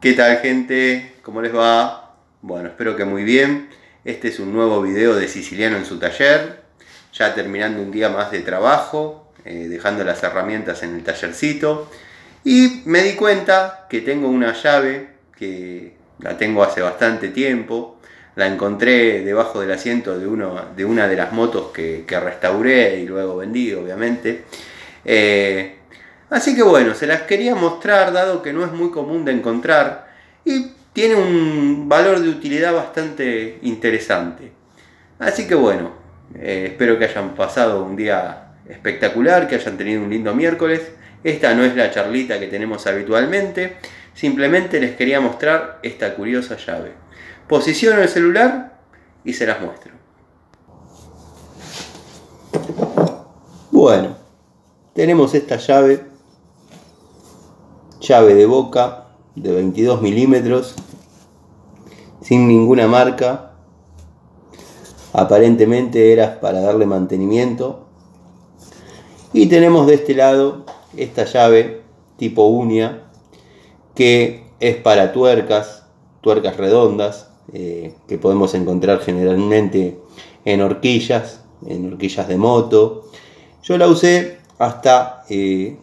¿Qué tal, gente? ¿Cómo les va? Bueno, espero que muy bien. Este es un nuevo video de Siciliano en su taller. Ya terminando un día más de trabajo, dejando las herramientas en el tallercito. Y me di cuenta que tengo una llave que la tengo hace bastante tiempo. La encontré debajo del asiento de una de las motos que restauré y luego vendí, obviamente. Así que bueno, se las quería mostrar, dado que no es muy común de encontrar y tiene un valor de utilidad bastante interesante. Así que bueno, espero que hayan pasado un día espectacular, que hayan tenido un lindo miércoles. Esta no es la charlita que tenemos habitualmente, simplemente les quería mostrar esta curiosa llave. Posiciono el celular y se las muestro. Bueno, tenemos esta llave de boca de 22 milímetros, sin ninguna marca. Aparentemente era para darle mantenimiento. Y tenemos de este lado esta llave tipo uña, que es para tuercas redondas, que podemos encontrar generalmente en horquillas de moto. Yo la usé hasta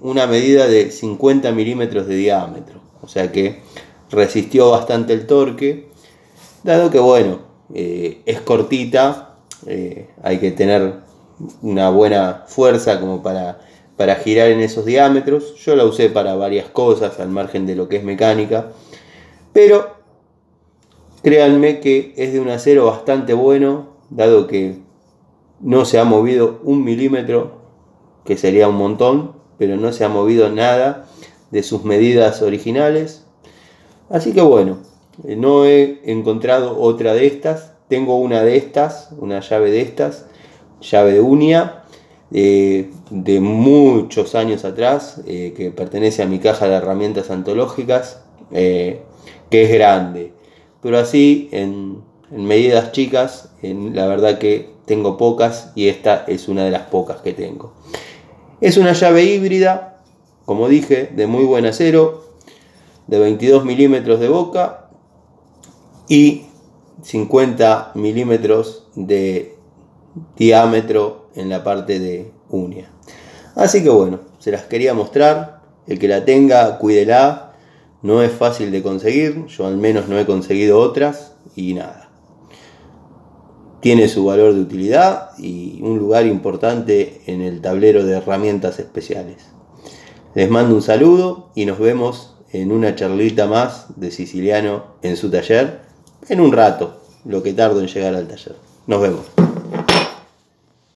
una medida de 50 milímetros de diámetro, o sea que resistió bastante el torque, dado que bueno, es cortita, hay que tener una buena fuerza como para girar en esos diámetros. Yo la usé para varias cosas al margen de lo que es mecánica, pero créanme que es de un acero bastante bueno, dado que no se ha movido un milímetro, que sería un montón, pero no se ha movido nada de sus medidas originales. Así que bueno, no he encontrado otra de estas. Tengo una de estas, una llave de estas, llave de uña, de muchos años atrás, que pertenece a mi caja de herramientas antológicas, que es grande, pero así en medidas chicas, la verdad que tengo pocas, y esta es una de las pocas que tengo. Es una llave híbrida, como dije, de muy buen acero, de 22 milímetros de boca y 50 milímetros de diámetro en la parte de uña. Así que bueno, se las quería mostrar. El que la tenga, cuídela. No es fácil de conseguir, yo al menos no he conseguido otras, y nada. Tiene su valor de utilidad y un lugar importante en el tablero de herramientas especiales. Les mando un saludo y nos vemos en una charlita más de Siciliano en su taller, en un rato, lo que tardo en llegar al taller. Nos vemos.